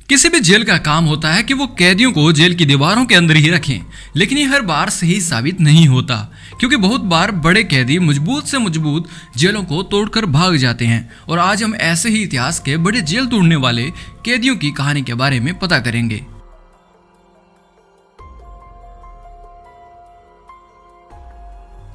किसी भी जेल का काम होता है कि वो कैदियों को जेल की दीवारों के अंदर ही रखें, लेकिन ये हर बार सही साबित नहीं होता, क्योंकि बहुत बार बड़े कैदी मजबूत से मजबूत जेलों को तोड़कर भाग जाते हैं। और आज हम ऐसे ही इतिहास के बड़े जेल तोड़ने वाले कैदियों की कहानी के बारे में पता करेंगे।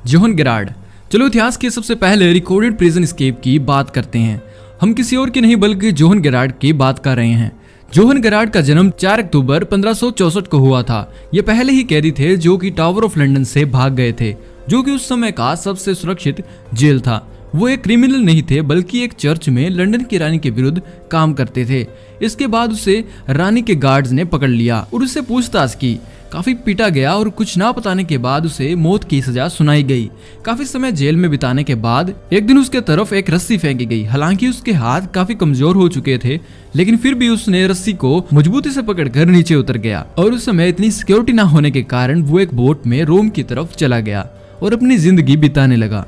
Johan Gerard. चलो इतिहास के सबसे पहले रिकॉर्डेड प्रिजन एस्केप की बात करते हैं। हम किसी और की नहीं बल्कि जोहन गेरार्ड की बात कर रहे हैं। जोहन गेरार्ड का जन्म 4 अक्टूबर 1564 को हुआ था। ये पहले ही कैदी थे जो कि टावर ऑफ लंदन से भाग गए थे, जो कि उस समय का सबसे सुरक्षित जेल था। वो एक क्रिमिनल नहीं थे बल्कि एक चर्च में लंदन की रानी के विरुद्ध काम करते थे। इसके बाद उसे रानी के गार्ड्स ने पकड़ लिया और उससे पूछताछ की। काफी पीटा गया और कुछ ना बताने के बाद उसे मौत की सजा सुनाई गई। काफी समय जेल में बिताने के बाद एक दिन उसके तरफ एक रस्सी फेंकी गई। हालांकि उसके हाथ काफी कमजोर हो चुके थे, लेकिन फिर भी उसने रस्सी को मजबूती से पकड़कर नीचे उतर गया। और उस समय इतनी सिक्योरिटी ना होने के कारण वो एक बोट में रोम की तरफ चला गया और अपनी जिंदगी बिताने लगा।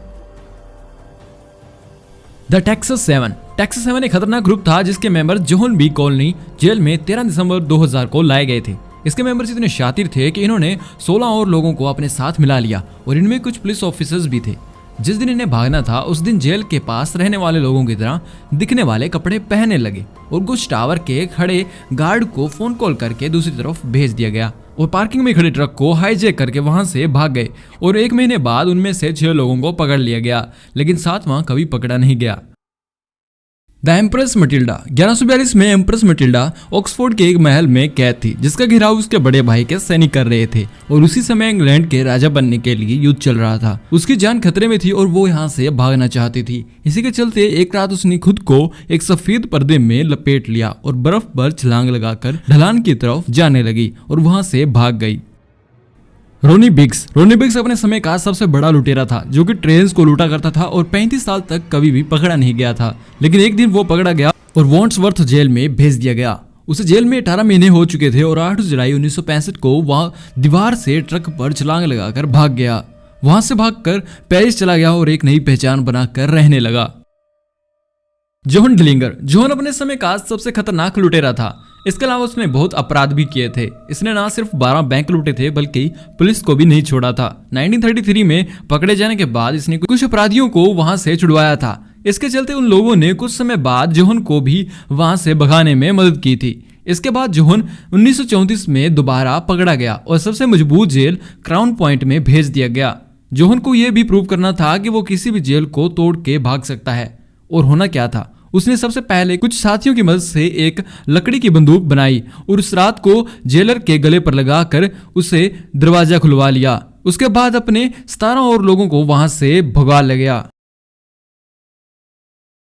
The Texas 7। टेक्सास 7 एक खतरनाक ग्रुप था जिसके member Johan B colony jail में 13 दिसंबर 2000 को लाए गए थे। इसके मेंबर्स इतने शातिर थे कि इन्होंने 16 और लोगों को अपने साथ मिला लिया और इनमें कुछ पुलिस ऑफिसर्स भी थे। जिस दिन इन्हें भागना था उस दिन जेल के पास रहने वाले लोगों की तरह दिखने वाले कपड़े पहनने लगे और कुछ टावर के खड़े गार्ड को फोन कॉल करके दूसरी तरफ भेज दिया गया और पार्किंग में खड़े ट्रक को हाईजैक करके वहां से भाग गए। और 1 महीने बाद उनमें से 6 लोगों को पकड़ लिया गया, लेकिन 7वां कभी पकड़ा नहीं गया। The empress Matilda. 1142 में एम्प्रेस मटिल्डा ऑक्सफोर्ड के एक महल में कैद थी, जिसका घेराव उसके बड़े भाई के सैनिक कर रहे थे। और उसी समय इंग्लैंड के राजा बनने के लिए युद्ध चल रहा था। उसकी जान खतरे में थी और वो यहाँ से भागना चाहती थी। इसी के चलते एक रात उसने खुद को एक सफेद पर्दे में लपेट लिया और बर्फ पर छलांग लगाकर ढलान की तरफ जाने लगी और वहां से भाग गई। रोनी बिग्स अपने समय का सबसे बड़ा लुटेरा था, जो कि ट्रेन्स को लूटा करता था और 35 साल तक कभी भी पकड़ा नहीं गया था। लेकिन एक दिन वो पकड़ा गया और वॉन्ट्सवर्थ जेल में भेज दिया गया। उसे जेल में 18 महीने हो चुके थे और 8 जुलाई 1965 को वह दीवार से ट्रक पर छलांग लगाकर भाग गया। वहां से भागकर पेरिस चला गया और एक नई पहचान बनाकर रहने लगा। जोहन डिलिंगर। जोहन अपने समय का सबसे खतरनाक लुटेरा था। इसके अलावा उसने बहुत अपराध भी किए थे। इसने ना सिर्फ 12 बैंक लूटे थे बल्कि पुलिस को भी नहीं छोड़ा था। 1933 में पकड़े जाने के बाद इसने कुछ अपराधियों को वहां से छुड़वाया था। इसके चलते उन लोगों ने कुछ समय बाद जोहन को भी वहां से भगाने में मदद की थी। इसके बाद जोहन 1934 में दोबारा पकड़ा गया और सबसे मजबूत जेल क्राउन पॉइंट में भेज दिया गया। जोहन को यह भी प्रूव करना था कि वो किसी भी जेल को तोड़ के भाग सकता है। और होना क्या था, उसने सबसे पहले कुछ साथियों की मदद से एक लकड़ी की बंदूक बनाई और उस रात को जेलर के गले पर लगाकर उसे दरवाजा खुलवा लिया। उसके बाद अपने 17 और लोगों को वहां से भगा ले गया।